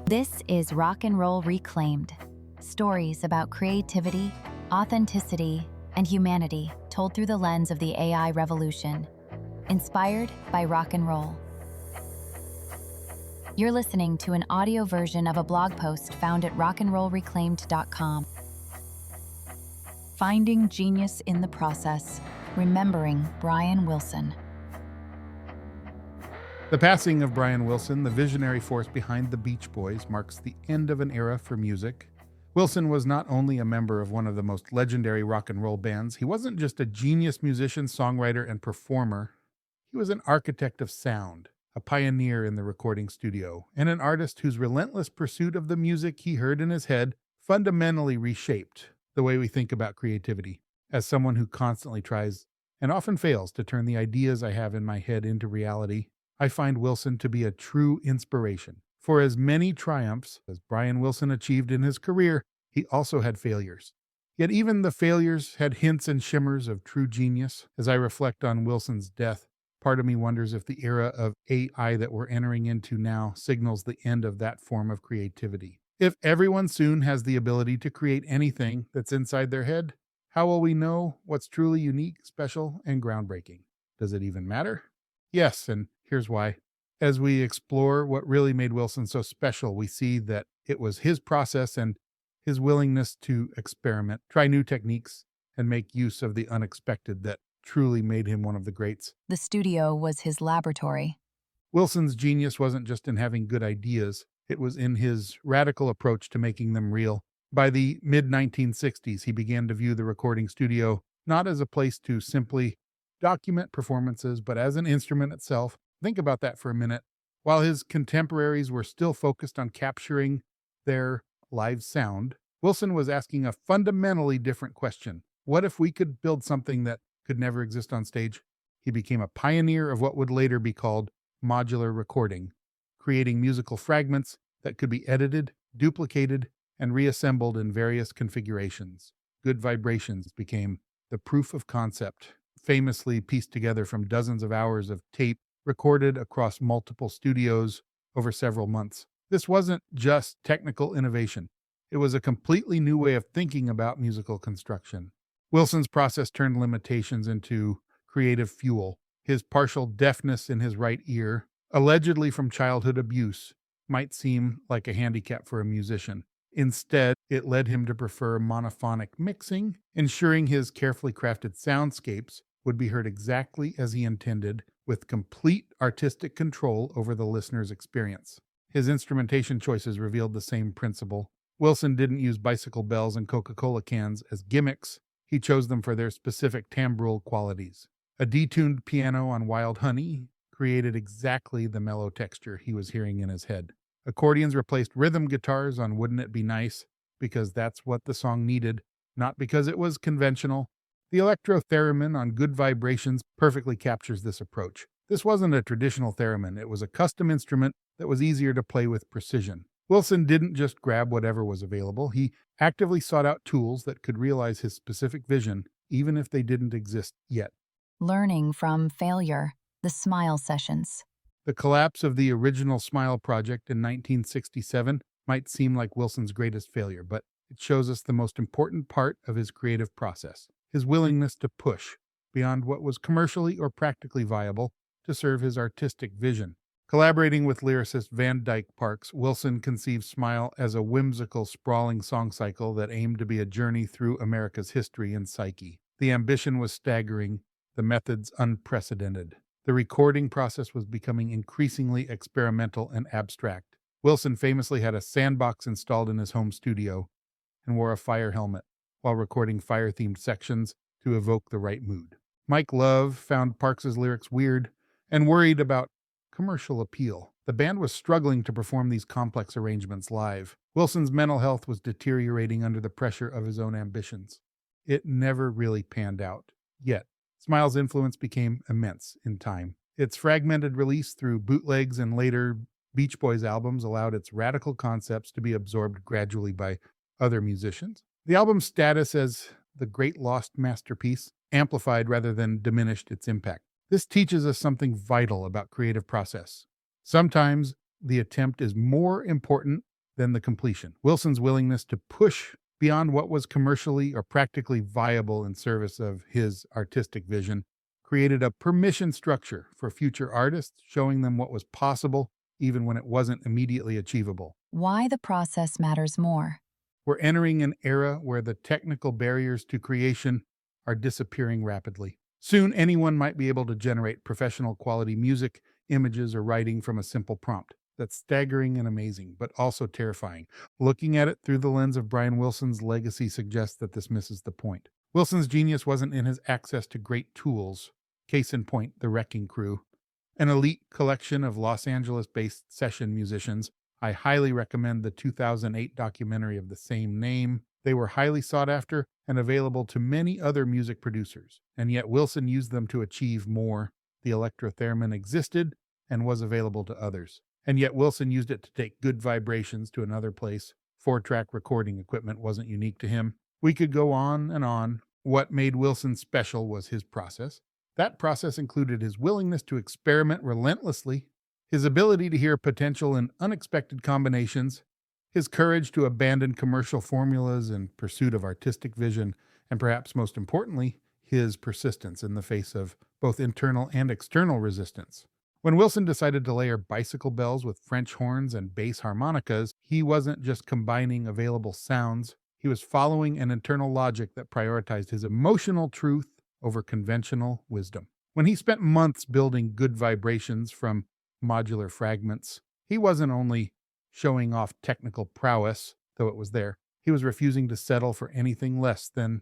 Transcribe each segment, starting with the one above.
This is Rock and Roll Reclaimed. Stories about creativity, authenticity, and humanity told through the lens of the AI revolution. Inspired by rock and roll. You're listening to an audio version of a blog post found at rockandrollreclaimed.com. Finding genius in the process. Remembering Brian Wilson. The passing of Brian Wilson, the visionary force behind the Beach Boys, marks the end of an era for music. Wilson was not only a member of one of the most legendary rock and roll bands, he wasn't just a genius musician, songwriter, and performer. He was an architect of sound, a pioneer in the recording studio, and an artist whose relentless pursuit of the music he heard in his head fundamentally reshaped the way we think about creativity. As someone who constantly tries and often fails to turn the ideas I have in my head into reality, I find Wilson to be a true inspiration. For as many triumphs as Brian Wilson achieved in his career, he also had failures. Yet even the failures had hints and shimmers of true genius. As I reflect on Wilson's death, part of me wonders if the era of AI that we're entering into now signals the end of that form of creativity. If everyone soon has the ability to create anything that's inside their head, how will we know what's truly unique, special, and groundbreaking? Does it even matter? Yes, and here's why. As we explore what really made Wilson so special, we see that it was his process and his willingness to experiment, try new techniques, and make use of the unexpected that truly made him one of the greats. The studio was his laboratory. Wilson's genius wasn't just in having good ideas, it was in his radical approach to making them real. By the mid-1960s, he began to view the recording studio not as a place to simply document performances, but as an instrument itself. Think about that for a minute. While his contemporaries were still focused on capturing their live sound, Wilson was asking a fundamentally different question. What if we could build something that could never exist on stage? He became a pioneer of what would later be called modular recording, creating musical fragments that could be edited, duplicated, and reassembled in various configurations. Good Vibrations became the proof of concept, famously pieced together from dozens of hours of tape recorded across multiple studios over several months. This wasn't just technical innovation. It was a completely new way of thinking about musical construction. Wilson's process turned limitations into creative fuel. His partial deafness in his right ear, allegedly from childhood abuse, might seem like a handicap for a musician. Instead, it led him to prefer monophonic mixing, ensuring his carefully crafted soundscapes would be heard exactly as he intended, with complete artistic control over the listener's experience. His instrumentation choices revealed the same principle. Wilson didn't use bicycle bells and Coca-Cola cans as gimmicks. He chose them for their specific timbral qualities. A detuned piano on Wild Honey created exactly the mellow texture he was hearing in his head. Accordions replaced rhythm guitars on Wouldn't It Be Nice because that's what the song needed, not because it was conventional. The electro theremin on Good Vibrations perfectly captures this approach. This wasn't a traditional theremin, it was a custom instrument that was easier to play with precision. Wilson didn't just grab whatever was available, he actively sought out tools that could realize his specific vision, even if they didn't exist yet. Learning from failure. The Smile Sessions. The collapse of the original Smile project in 1967 might seem like Wilson's greatest failure, but it shows us the most important part of his creative process. His willingness to push beyond what was commercially or practically viable to serve his artistic vision. Collaborating with lyricist Van Dyke Parks, Wilson conceived Smile as a whimsical, sprawling song cycle that aimed to be a journey through America's history and psyche. The ambition was staggering, the methods unprecedented. The recording process was becoming increasingly experimental and abstract. Wilson famously had a sandbox installed in his home studio and wore a fire helmet while recording fire-themed sections to evoke the right mood. Mike Love found Parks's lyrics weird and worried about commercial appeal. The band was struggling to perform these complex arrangements live. Wilson's mental health was deteriorating under the pressure of his own ambitions. It never really panned out. Yet, Smile's influence became immense in time. Its fragmented release through bootlegs and later Beach Boys albums allowed its radical concepts to be absorbed gradually by other musicians. The album's status as the great lost masterpiece amplified rather than diminished its impact. This teaches us something vital about creative process. Sometimes the attempt is more important then the completion. Wilson's willingness to push beyond what was commercially or practically viable in service of his artistic vision created a permission structure for future artists, showing them what was possible even when it wasn't immediately achievable. Why the process matters more. We're entering an era where the technical barriers to creation are disappearing rapidly. Soon, anyone might be able to generate professional quality music, images, or writing from a simple prompt. That's staggering and amazing, but also terrifying. Looking at it through the lens of Brian Wilson's legacy suggests that this misses the point. Wilson's genius wasn't in his access to great tools. Case in point, the Wrecking Crew, an elite collection of Los Angeles-based session musicians. I highly recommend the 2008 documentary of the same name. They were highly sought after and available to many other music producers, and yet Wilson used them to achieve more. The electrotheremin existed and was available to others, and yet Wilson used it to take good vibrations to another place. 4-track recording equipment wasn't unique to him. We could go on and on. What made Wilson special was his process. That process included his willingness to experiment relentlessly, his ability to hear potential in unexpected combinations, his courage to abandon commercial formulas in pursuit of artistic vision, and perhaps most importantly, his persistence in the face of both internal and external resistance. When Wilson decided to layer bicycle bells with French horns and bass harmonicas, he wasn't just combining available sounds, he was following an internal logic that prioritized his emotional truth over conventional wisdom. When he spent months building good vibrations from modular fragments, he wasn't only showing off technical prowess, though it was there, he was refusing to settle for anything less than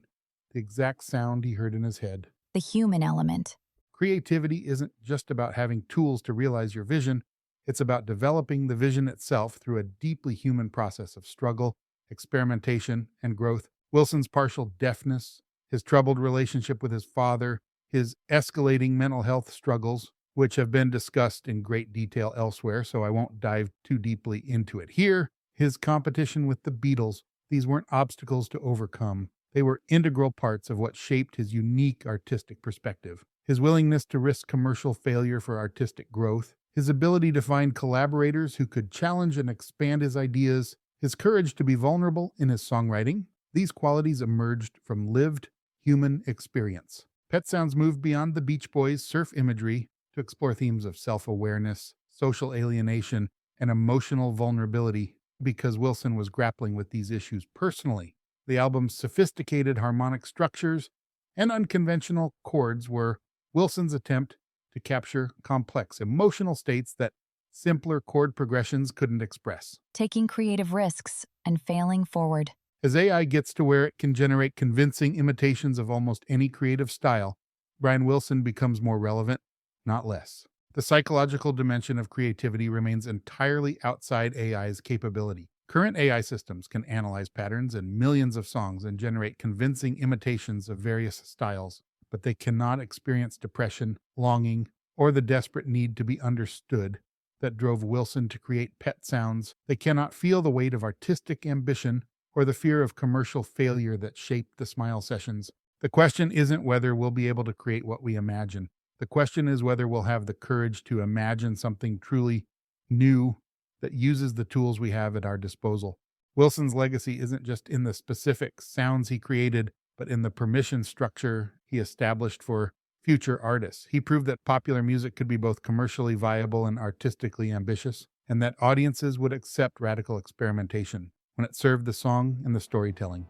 the exact sound he heard in his head. The human element. Creativity isn't just about having tools to realize your vision, it's about developing the vision itself through a deeply human process of struggle, experimentation, and growth. Wilson's partial deafness, his troubled relationship with his father, his escalating mental health struggles, which have been discussed in great detail elsewhere, so I won't dive too deeply into it here, his competition with the Beatles, these weren't obstacles to overcome. They were integral parts of what shaped his unique artistic perspective. His willingness to risk commercial failure for artistic growth, his ability to find collaborators who could challenge and expand his ideas, his courage to be vulnerable in his songwriting, these qualities emerged from lived human experience. Pet Sounds moved beyond the Beach Boys' surf imagery to explore themes of self-awareness, social alienation, and emotional vulnerability because Wilson was grappling with these issues personally. The album's sophisticated harmonic structures and unconventional chords were Wilson's attempt to capture complex emotional states that simpler chord progressions couldn't express. Taking creative risks and failing forward. As AI gets to where it can generate convincing imitations of almost any creative style, Brian Wilson becomes more relevant, not less. The psychological dimension of creativity remains entirely outside AI's capability. Current AI systems can analyze patterns in millions of songs and generate convincing imitations of various styles, but they cannot experience depression, longing, or the desperate need to be understood that drove Wilson to create Pet Sounds. They cannot feel the weight of artistic ambition or the fear of commercial failure that shaped the Smile Sessions. The question isn't whether we'll be able to create what we imagine. The question is whether we'll have the courage to imagine something truly new that uses the tools we have at our disposal. Wilson's legacy isn't just in the specific sounds he created, but in the permission structure he established for future artists. He proved that popular music could be both commercially viable and artistically ambitious, and that audiences would accept radical experimentation when it served the song and the storytelling.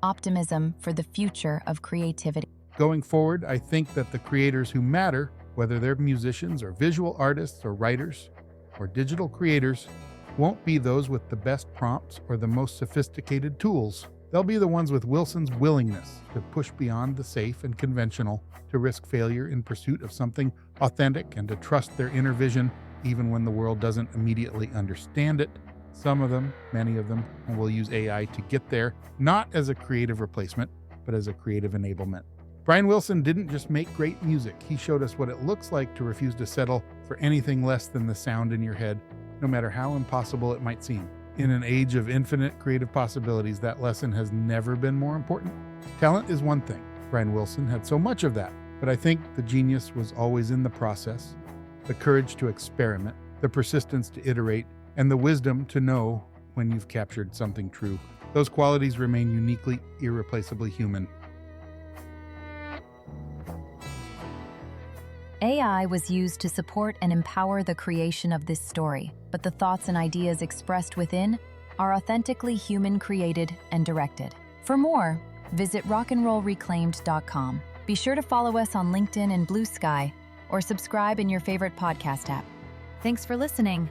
Optimism for the future of creativity. Going forward, I think that the creators who matter, whether they're musicians or visual artists or writers or digital creators, won't be those with the best prompts or the most sophisticated tools. They'll be the ones with Wilson's willingness to push beyond the safe and conventional, to risk failure in pursuit of something authentic, and to trust their inner vision even when the world doesn't immediately understand it. Some of them, many of them, will use AI to get there, not as a creative replacement, but as a creative enablement. Brian Wilson didn't just make great music, he showed us what it looks like to refuse to settle for anything less than the sound in your head, no matter how impossible it might seem. In an age of infinite creative possibilities, that lesson has never been more important. Talent is one thing. Brian Wilson had so much of that, but I think the genius was always in the process, the courage to experiment, the persistence to iterate, and the wisdom to know when you've captured something true. Those qualities remain uniquely, irreplaceably human. AI was used to support and empower the creation of this story, but the thoughts and ideas expressed within are authentically human-created and directed. For more, visit rockandrollreclaimed.com. Be sure to follow us on LinkedIn and Blue Sky, or subscribe in your favorite podcast app. Thanks for listening.